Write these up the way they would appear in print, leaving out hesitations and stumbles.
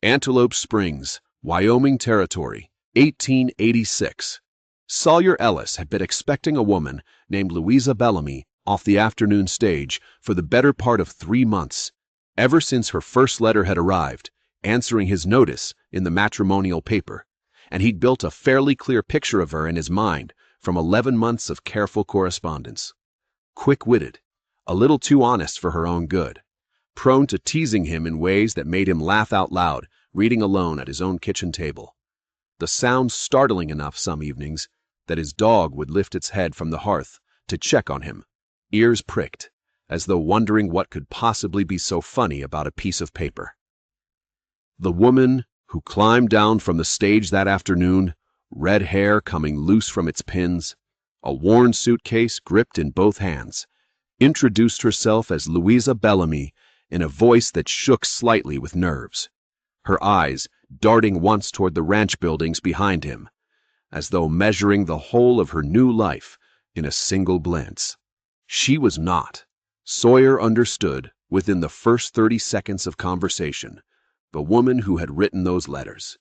Antelope Springs, Wyoming Territory, 1886. Sawyer Ellis had been expecting a woman named Louisa Bellamy off the afternoon stage for the better part of 3 months, ever since her first letter had arrived, answering his notice in the matrimonial paper, and he'd built a fairly clear picture of her in his mind from 11 months of careful correspondence. Quick-witted, a little too honest for her own good, prone to teasing him in ways that made him laugh out loud, reading alone at his own kitchen table. The sound startling enough some evenings that his dog would lift its head from the hearth to check on him, ears pricked, as though wondering what could possibly be so funny about a piece of paper. The woman who climbed down from the stage that afternoon, red hair coming loose from its pins, a worn suitcase gripped in both hands, introduced herself as Louisa Bellamy in a voice that shook slightly with nerves, her eyes darting once toward the ranch buildings behind him, as though measuring the whole of her new life in a single glance. She was not, Sawyer understood within the first 30 seconds of conversation, the woman who had written those letters.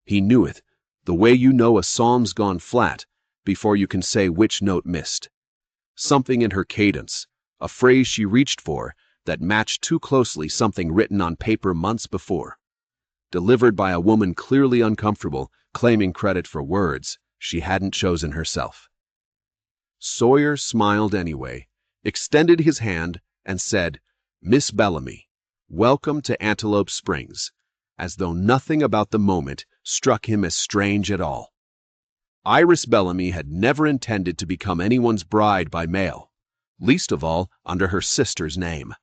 He knew it, the way you know a psalm's gone flat before you can say which note missed. Something in her cadence, a phrase she reached for that matched too closely something written on paper months before, delivered by a woman clearly uncomfortable claiming credit for words she hadn't chosen herself. Sawyer smiled anyway, extended his hand, and said, "Miss Bellamy, welcome to Antelope Springs," as though nothing about the moment struck him as strange at all. Iris Bellamy had never intended to become anyone's bride by mail, least of all under her sister's name.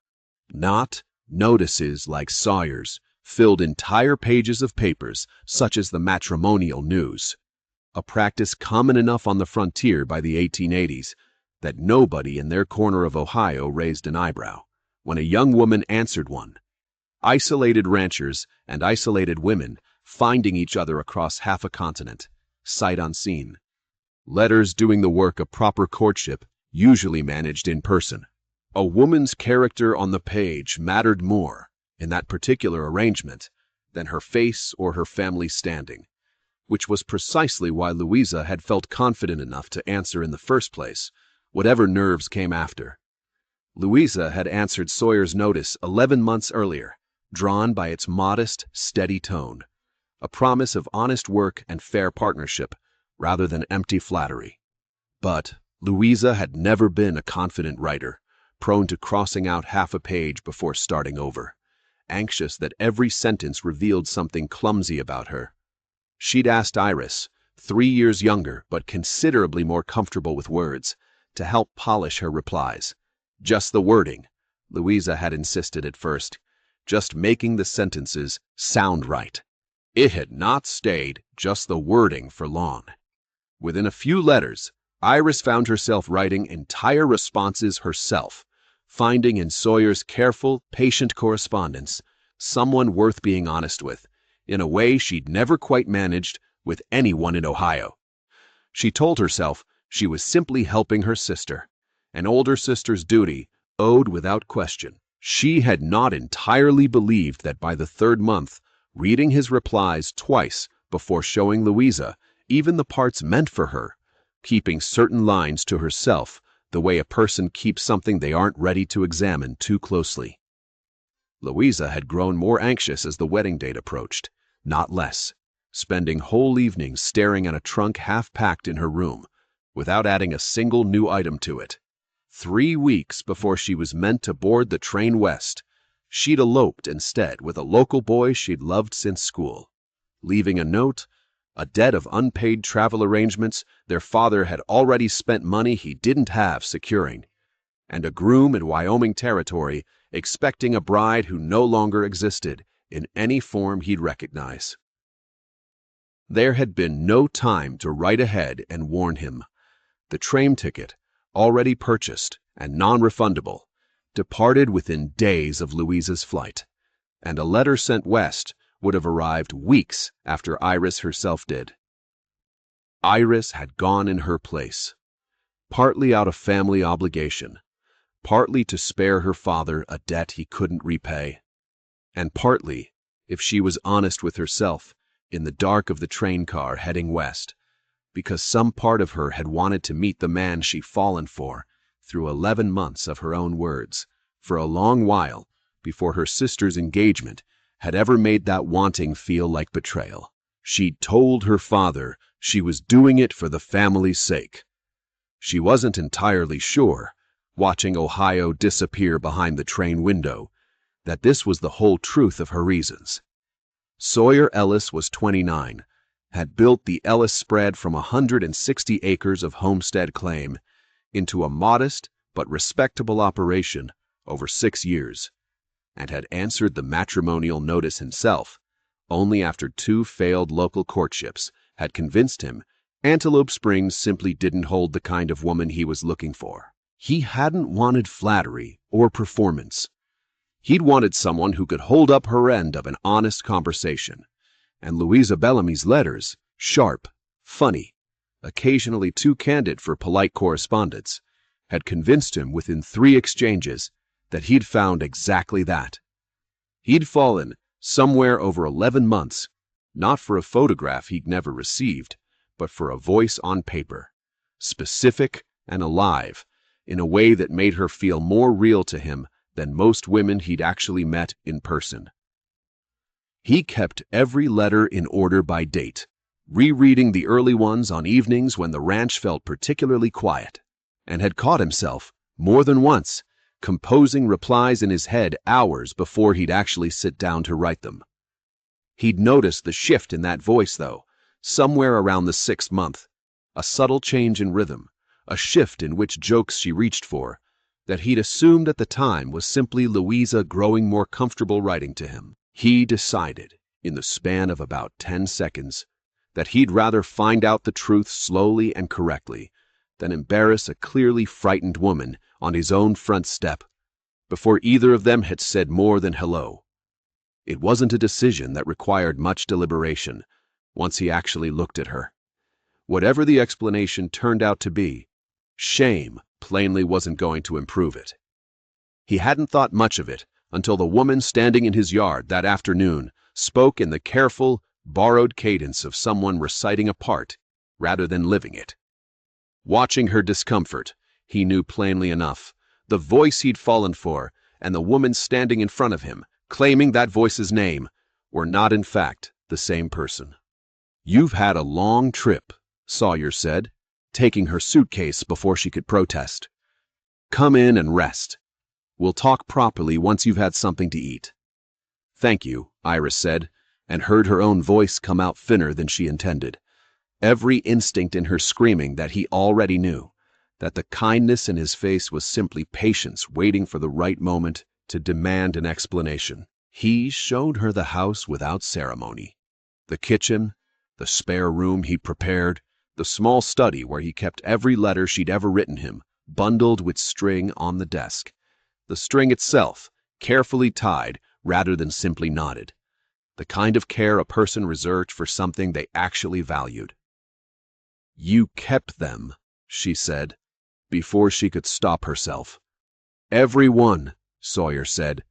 Not notices like Sawyer's filled entire pages of papers such as the matrimonial news, a practice common enough on the frontier by the 1880s that nobody in their corner of Ohio raised an eyebrow when a young woman answered one. Isolated ranchers and isolated women finding each other across half a continent, sight unseen. Letters doing the work of proper courtship, usually managed in person. A woman's character on the page mattered more in that particular arrangement than her face or her family standing, which was precisely why Louisa had felt confident enough to answer in the first place, whatever nerves came after. Louisa had answered Sawyer's notice 11 months earlier, drawn by its modest, steady tone, a promise of honest work and fair partnership rather than empty flattery. But Louisa had never been a confident writer, prone to crossing out half a page before starting over, anxious that every sentence revealed something clumsy about her. She'd asked Iris, 3 years younger but considerably more comfortable with words, to help polish her replies. Just the wording, Louisa had insisted at first, just making the sentences sound right. It had not stayed just the wording for long. Within a few letters, Iris found herself writing entire responses herself, finding in Sawyer's careful, patient correspondence someone worth being honest with, in a way she'd never quite managed with anyone in Ohio. She told herself she was simply helping her sister, an older sister's duty owed without question. She had not entirely believed that by the 3rd month, reading his replies twice before showing Louisa even the parts meant for her, keeping certain lines to herself the way a person keeps something they aren't ready to examine too closely. Louisa had grown more anxious as the wedding date approached, not less, spending whole evenings staring at a trunk half-packed in her room, without adding a single new item to it. 3 weeks before she was meant to board the train west, she'd eloped instead with a local boy she'd loved since school, leaving a note, a debt of unpaid travel arrangements their father had already spent money he didn't have securing, and a groom in Wyoming Territory expecting a bride who no longer existed in any form he'd recognize. There had been no time to write ahead and warn him. The train ticket, already purchased and non-refundable, departed within days of Louisa's flight, and a letter sent west would have arrived weeks after Iris herself did. Iris had gone in her place, partly out of family obligation, partly to spare her father a debt he couldn't repay, and partly if she was honest with herself in the dark of the train car heading west, because some part of her had wanted to meet the man she'd fallen for through 11 months of her own words, for a long while before her sister's engagement had ever made that wanting feel like betrayal. She'd told her father she was doing it for the family's sake. She wasn't entirely sure, watching Ohio disappear behind the train window, that this was the whole truth of her reasons. Sawyer Ellis was 29, had built the Ellis spread from 160 acres of homestead claim into a modest but respectable operation over 6 years, and had answered the matrimonial notice himself only after 2 failed local courtships had convinced him Antelope Springs simply didn't hold the kind of woman he was looking for. He hadn't wanted flattery or performance. He'd wanted someone who could hold up her end of an honest conversation, and Louisa Bellamy's letters, sharp, funny, occasionally too candid for polite correspondence, had convinced him within 3 exchanges that he'd found exactly that. He'd fallen somewhere over 11 months, not for a photograph he'd never received, but for a voice on paper, specific and alive, in a way that made her feel more real to him than most women he'd actually met in person. He kept every letter in order by date, rereading the early ones on evenings when the ranch felt particularly quiet, and had caught himself, more than once, composing replies in his head hours before he'd actually sit down to write them. He'd noticed the shift in that voice, though, somewhere around the 6th month, a subtle change in rhythm, a shift in which jokes she reached for, that he'd assumed at the time was simply Louisa growing more comfortable writing to him. He decided, in the span of about 10 seconds, that he'd rather find out the truth slowly and correctly than embarrass a clearly frightened woman on his own front step before either of them had said more than hello. It wasn't a decision that required much deliberation once he actually looked at her. Whatever the explanation turned out to be, shame plainly wasn't going to improve it. He hadn't thought much of it until the woman standing in his yard that afternoon spoke in the careful, borrowed cadence of someone reciting a part rather than living it. Watching her discomfort, he knew plainly enough, the voice he'd fallen for and the woman standing in front of him, claiming that voice's name, were not in fact the same person. "You've had a long trip," Sawyer said, taking her suitcase before she could protest. "Come in and rest. We'll talk properly once you've had something to eat." "Thank you," Iris said, and heard her own voice come out thinner than she intended. Every instinct in her screaming that he already knew, that the kindness in his face was simply patience waiting for the right moment to demand an explanation. He showed her the house without ceremony. The kitchen, the spare room he'd prepared, the small study where he kept every letter she'd ever written him, bundled with string on the desk. The string itself, carefully tied rather than simply knotted. The kind of care a person reserved for something they actually valued. "You kept them," she said, before she could stop herself. "Every one," Sawyer said.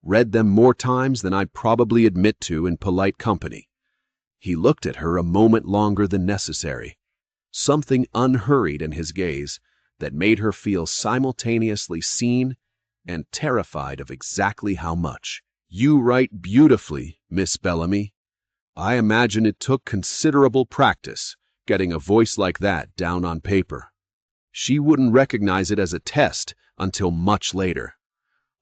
"Read them more times than I'd probably admit to in polite company." He looked at her a moment longer than necessary, something unhurried in his gaze that made her feel simultaneously seen and terrified of exactly how much. "You write beautifully, Miss Bellamy. I imagine it took considerable practice getting a voice like that down on paper." She wouldn't recognize it as a test until much later.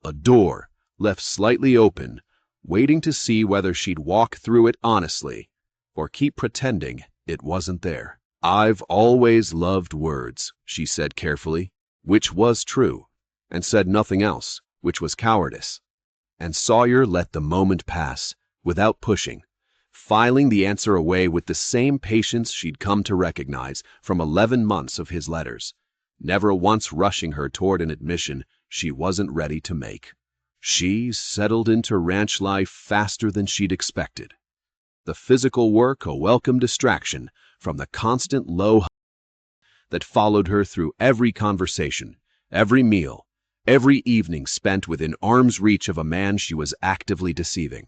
A door, left slightly open, waiting to see whether she'd walk through it honestly or keep pretending it wasn't there. "I've always loved words," she said carefully, which was true, and said nothing else, which was cowardice. And Sawyer let the moment pass, without pushing, filing the answer away with the same patience she'd come to recognize from 11 months of his letters, never once rushing her toward an admission she wasn't ready to make. She settled into ranch life faster than she'd expected. The physical work a welcome distraction from the constant low that followed her through every conversation, every meal, every evening spent within arm's reach of a man she was actively deceiving.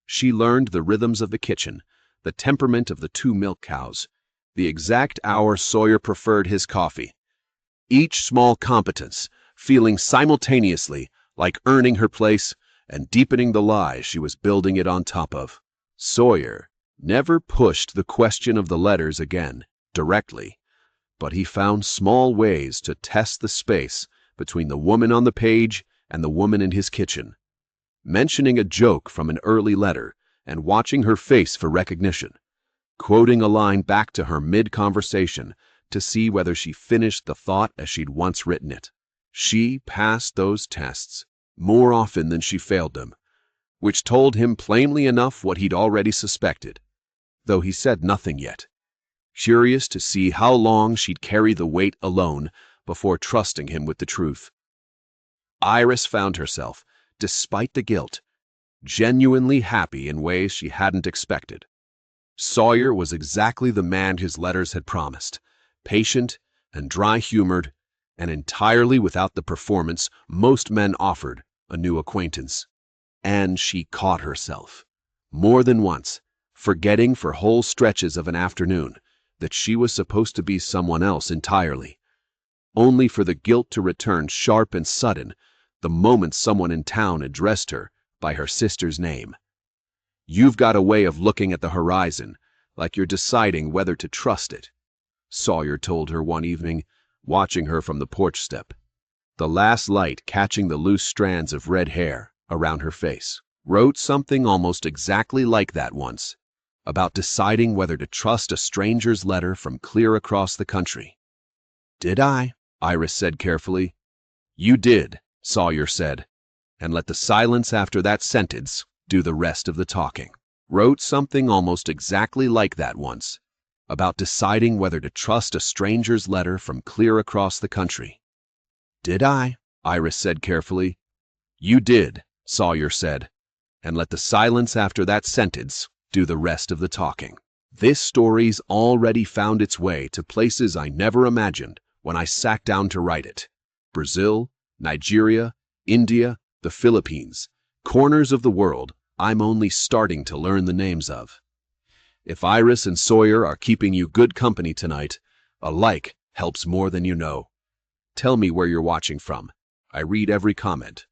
She learned the rhythms of the kitchen, the temperament of the two milk cows, the exact hour Sawyer preferred his coffee. Each small competence, feeling simultaneously like earning her place and deepening the lies she was building it on top of. Sawyer never pushed the question of the letters again, directly, but he found small ways to test the space between the woman on the page and the woman in his kitchen, mentioning a joke from an early letter and watching her face for recognition, quoting a line back to her mid-conversation to see whether she finished the thought as she'd once written it. She passed those tests more often than she failed them, which told him plainly enough what he'd already suspected, though he said nothing yet, curious to see how long she'd carry the weight alone before trusting him with the truth. Iris found herself, despite the guilt, genuinely happy in ways she hadn't expected. Sawyer was exactly the man his letters had promised, patient and dry-humored, and entirely without the performance most men offered a new acquaintance. And she caught herself, more than once, forgetting for whole stretches of an afternoon that she was supposed to be someone else entirely, only for the guilt to return sharp and sudden the moment someone in town addressed her by her sister's name. "You've got a way of looking at the horizon, like you're deciding whether to trust it," Sawyer told her one evening, watching her from the porch step, the last light catching the loose strands of red hair around her face. "Wrote something almost exactly like that once, about deciding whether to trust a stranger's letter from clear across the country." "Did I?" Iris said carefully. "You did," Sawyer said, and let the silence after that sentence do the rest of the talking. "Wrote something almost exactly like that once, about deciding whether to trust a stranger's letter from clear across the country." "Did I?" Iris said carefully. "You did," Sawyer said, and let the silence after that sentence do the rest of the talking. "This story's already found its way to places I never imagined when I sat down to write it. Brazil, Nigeria, India, the Philippines, corners of the world I'm only starting to learn the names of. If Iris and Sawyer are keeping you good company tonight, a like helps more than you know. Tell me where you're watching from. I read every comment.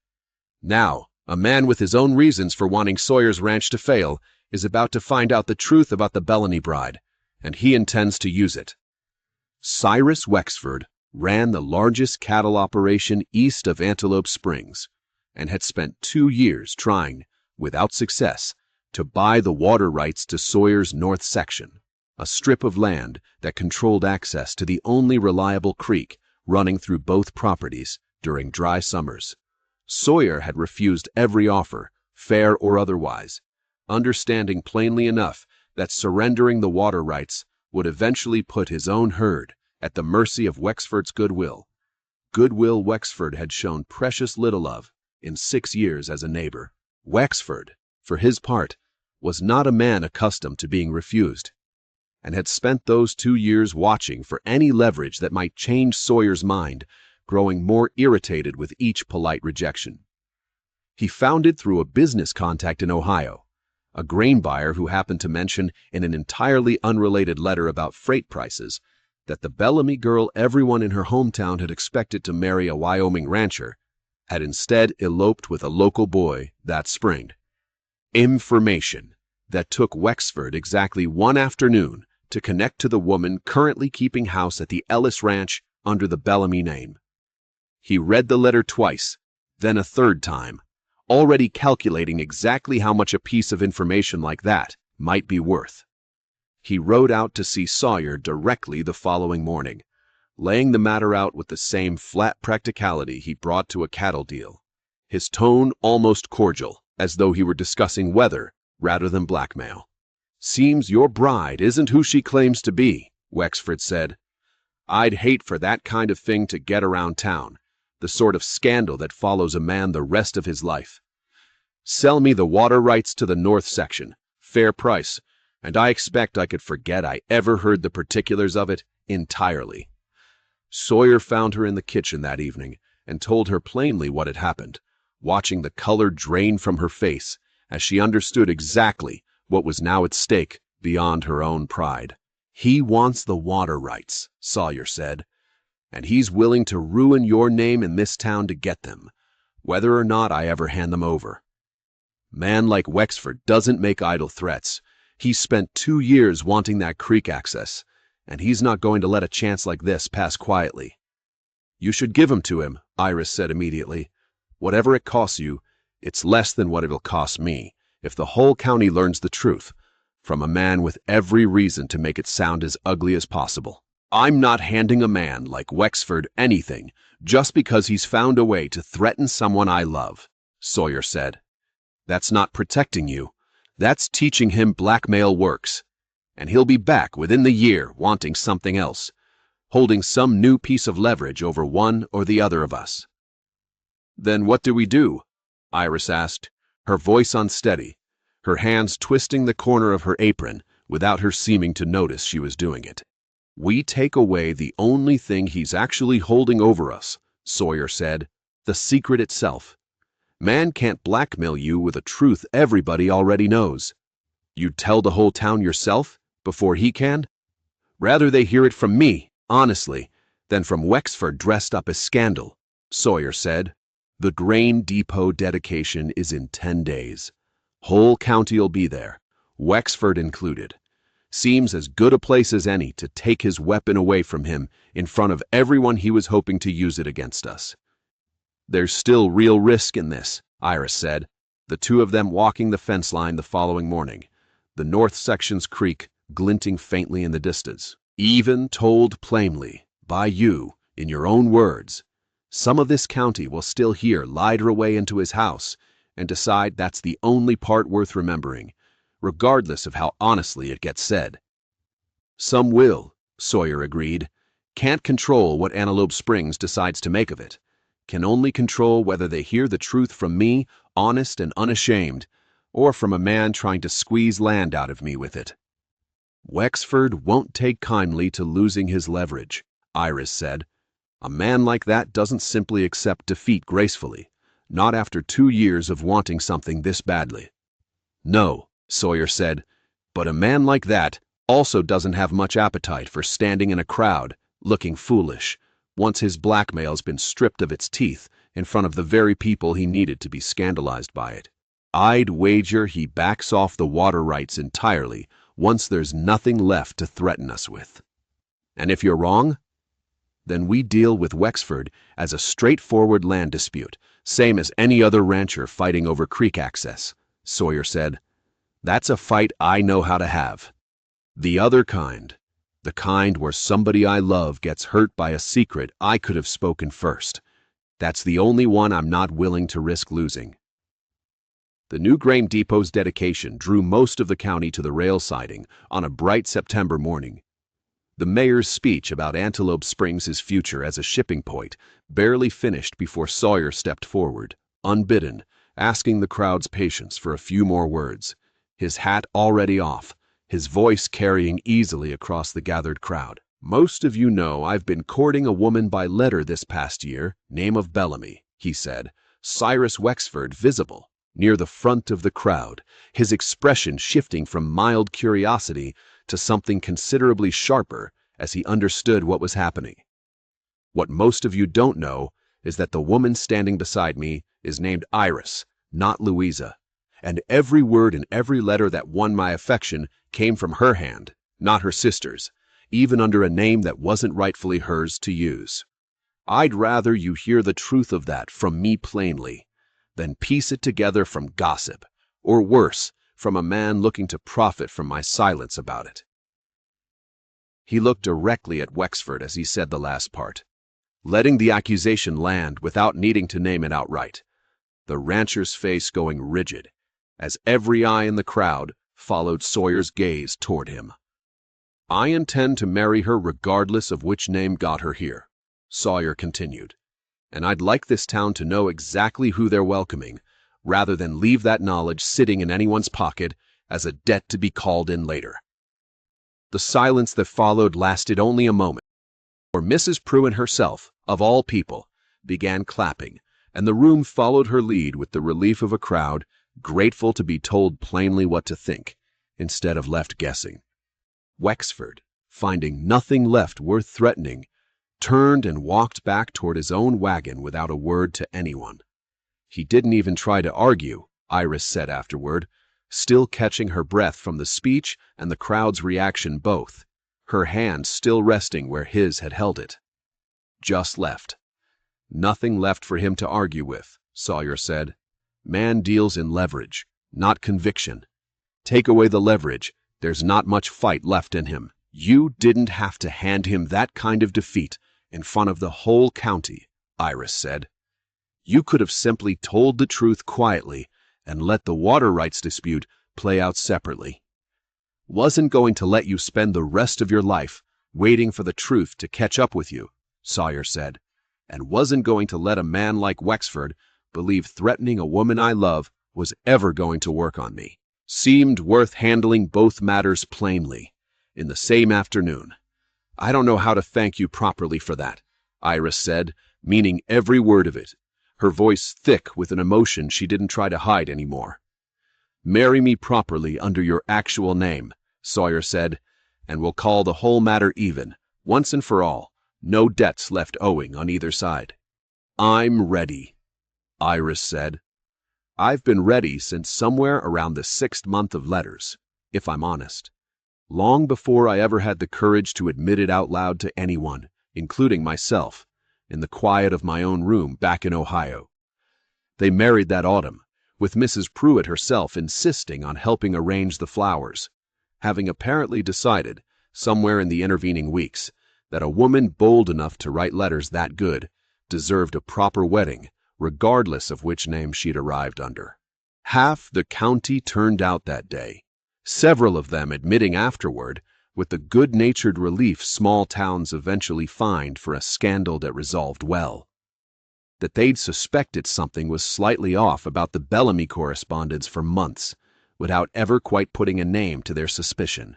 Now, a man with his own reasons for wanting Sawyer's ranch to fail is about to find out the truth about the Bellamy bride, and he intends to use it." Cyrus Wexford ran the largest cattle operation east of Antelope Springs and had spent 2 years trying, without success, to buy the water rights to Sawyer's north section, a strip of land that controlled access to the only reliable creek running through both properties during dry summers. Sawyer had refused every offer, fair or otherwise, understanding plainly enough that surrendering the water rights would eventually put his own herd at the mercy of Wexford's goodwill Wexford had shown precious little of in 6 years as a neighbor. Wexford, for his part, was not a man accustomed to being refused, and had spent those 2 years watching for any leverage that might change Sawyer's mind, growing more irritated with each polite rejection. He found it through a business contact in Ohio, a grain buyer who happened to mention in an entirely unrelated letter about freight prices that the Bellamy girl everyone in her hometown had expected to marry a Wyoming rancher had instead eloped with a local boy that spring. Information that took Wexford exactly 1 afternoon to connect to the woman currently keeping house at the Ellis Ranch under the Bellamy name. He read the letter twice, then a third time, already calculating exactly how much a piece of information like that might be worth. He rode out to see Sawyer directly the following morning, laying the matter out with the same flat practicality he brought to a cattle deal, his tone almost cordial, as though he were discussing weather rather than blackmail. "Seems your bride isn't who she claims to be," Wexford said. "I'd hate for that kind of thing to get around town, the sort of scandal that follows a man the rest of his life. Sell me the water rights to the north section, fair price, and I expect I could forget I ever heard the particulars of it entirely." Sawyer found her in the kitchen that evening and told her plainly what had happened, watching the color drain from her face as she understood exactly what was now at stake beyond her own pride. "He wants the water rights," Sawyer said, "and he's willing to ruin your name in this town to get them, whether or not I ever hand them over. Man like Wexford doesn't make idle threats. He's spent 2 years wanting that creek access, and he's not going to let a chance like this pass quietly." "You should give him to him," Iris said immediately. "Whatever it costs you, it's less than what it'll cost me if the whole county learns the truth from a man with every reason to make it sound as ugly as possible." "I'm not handing a man like Wexford anything just because he's found a way to threaten someone I love," Sawyer said. "That's not protecting you. That's teaching him blackmail works. And he'll be back within the year wanting something else, holding some new piece of leverage over one or the other of us." "Then what do we do?" Iris asked, her voice unsteady, her hands twisting the corner of her apron without her seeming to notice she was doing it. "We take away the only thing he's actually holding over us," Sawyer said, "the secret itself. Man can't blackmail you with a truth everybody already knows. You'd tell the whole town yourself before he can? Rather they hear it from me, honestly, than from Wexford dressed up as scandal," Sawyer said. "The grain depot dedication is in 10 days. Whole county'll be there, Wexford included. Seems as good a place as any to take his weapon away from him in front of everyone he was hoping to use it against us." "There's still real risk in this," Iris said, the two of them walking the fence line the following morning, the north section's creek glinting faintly in the distance. "Even told plainly, by you, in your own words, some of this county will still hear lied her way into his house and decide that's the only part worth remembering, regardless of how honestly it gets said." "Some will," Sawyer agreed. "Can't control what Antelope Springs decides to make of it. Can only control whether they hear the truth from me, honest and unashamed, or from a man trying to squeeze land out of me with it." "Wexford won't take kindly to losing his leverage," Iris said. "A man like that doesn't simply accept defeat gracefully, not after 2 years of wanting something this badly." "No," Sawyer said, "but a man like that also doesn't have much appetite for standing in a crowd, looking foolish, once his blackmail's been stripped of its teeth in front of the very people he needed to be scandalized by it. I'd wager he backs off the water rights entirely once there's nothing left to threaten us with." "And if you're wrong?" "Then we deal with Wexford as a straightforward land dispute, same as any other rancher fighting over creek access," Sawyer said. "That's a fight I know how to have. The other kind, the kind where somebody I love gets hurt by a secret I could have spoken first, that's the only one I'm not willing to risk losing." The new grain depot's dedication drew most of the county to the rail siding on a bright September morning. The mayor's speech about Antelope Springs' future as a shipping point barely finished before Sawyer stepped forward, unbidden, asking the crowd's patience for a few more words, his hat already off, his voice carrying easily across the gathered crowd. "Most of you know I've been courting a woman by letter this past year, name of Bellamy," he said, Cyrus Wexford visible near the front of the crowd, his expression shifting from mild curiosity to something considerably sharper as he understood what was happening. "What most of you don't know is that the woman standing beside me is named Iris, not Louisa, and every word and every letter that won my affection came from her hand, not her sister's, even under a name that wasn't rightfully hers to use. I'd rather you hear the truth of that from me plainly than piece it together from gossip, or worse, from a man looking to profit from my silence about it." He looked directly at Wexford as he said the last part, letting the accusation land without needing to name it outright, the rancher's face going rigid as every eye in the crowd followed Sawyer's gaze toward him. "I intend to marry her regardless of which name got her here," Sawyer continued, "and I'd like this town to know exactly who they're welcoming, rather than leave that knowledge sitting in anyone's pocket as a debt to be called in later." The silence that followed lasted only a moment, for Mrs. Pruitt herself, of all people, began clapping, and the room followed her lead with the relief of a crowd grateful to be told plainly what to think, instead of left guessing. Wexford, finding nothing left worth threatening, turned and walked back toward his own wagon without a word to anyone. He didn't even try to argue, Iris said afterward, still catching her breath from the speech and the crowd's reaction both, her hand still resting where his had held it. Just left. Nothing left for him to argue with, Sawyer said. Man deals in leverage, not conviction. Take away the leverage, there's not much fight left in him. You didn't have to hand him that kind of defeat in front of the whole county, Iris said. You could have simply told the truth quietly and let the water rights dispute play out separately. Wasn't going to let you spend the rest of your life waiting for the truth to catch up with you, Sawyer said, and wasn't going to let a man like Wexford believe threatening a woman I love was ever going to work on me. Seemed worth handling both matters plainly, in the same afternoon. I don't know how to thank you properly for that, Iris said, meaning every word of it, her voice thick with an emotion she didn't try to hide anymore. Marry me properly under your actual name, Sawyer said, and we'll call the whole matter even, once and for all, no debts left owing on either side. I'm ready, Iris said. I've been ready since somewhere around the 6th month of letters, if I'm honest. Long before I ever had the courage to admit it out loud to anyone, including myself, in the quiet of my own room back in Ohio. They married that autumn, with Mrs. Pruitt herself insisting on helping arrange the flowers, having apparently decided, somewhere in the intervening weeks, that a woman bold enough to write letters that good deserved a proper wedding, regardless of which name she'd arrived under. Half the county turned out that day, several of them admitting afterward, with the good-natured relief small towns eventually find for a scandal that resolved well, that they'd suspected something was slightly off about the Bellamy correspondence for months, without ever quite putting a name to their suspicion.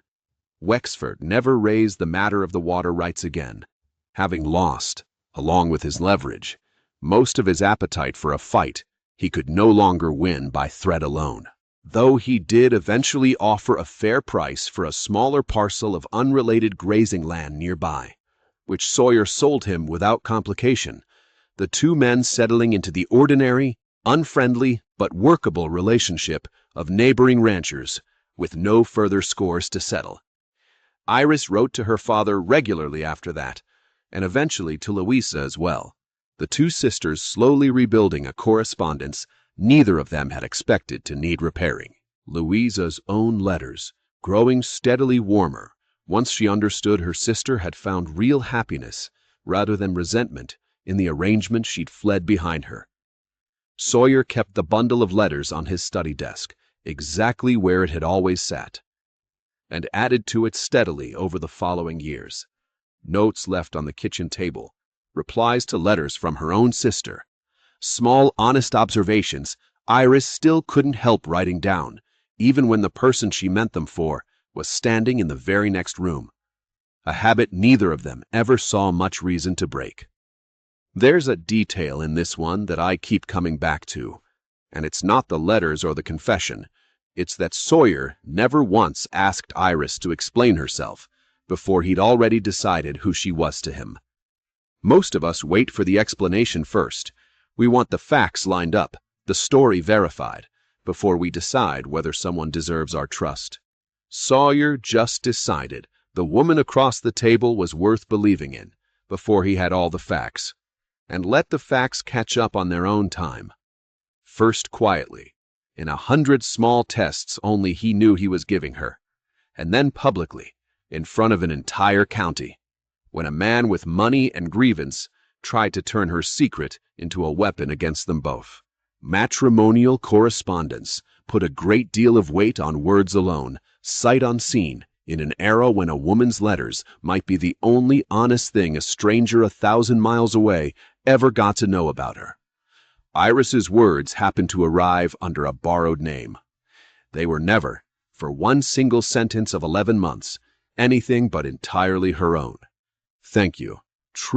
Wexford never raised the matter of the water rights again, having lost, along with his leverage, most of his appetite for a fight he could no longer win by threat alone. Though he did eventually offer a fair price for a smaller parcel of unrelated grazing land nearby, which Sawyer sold him without complication, the two men settling into the ordinary, unfriendly, but workable relationship of neighboring ranchers, with no further scores to settle. Iris wrote to her father regularly after that, and eventually to Louisa as well, the two sisters slowly rebuilding a correspondence neither of them had expected to need repairing. Louisa's own letters, growing steadily warmer once she understood her sister had found real happiness rather than resentment in the arrangement she'd fled behind her. Sawyer kept the bundle of letters on his study desk, exactly where it had always sat, and added to it steadily over the following years. Notes left on the kitchen table, replies to letters from her own sister, small, honest observations Iris still couldn't help writing down, even when the person she meant them for was standing in the very next room, a habit neither of them ever saw much reason to break. There's a detail in this one that I keep coming back to, and it's not the letters or the confession. It's that Sawyer never once asked Iris to explain herself before he'd already decided who she was to him. Most of us wait for the explanation first. We want the facts lined up, the story verified, before we decide whether someone deserves our trust. Sawyer just decided the woman across the table was worth believing in before he had all the facts, and let the facts catch up on their own time. First quietly, in 100 small tests only he knew he was giving her, and then publicly, in front of an entire county, when a man with money and grievance tried to turn her secret into a weapon against them both. Matrimonial correspondence put a great deal of weight on words alone, sight unseen, in an era when a woman's letters might be the only honest thing a stranger 1,000 miles away ever got to know about her. Iris's words happened to arrive under a borrowed name. They were never, for one single sentence of 11 months, anything but entirely her own. Thank you. True.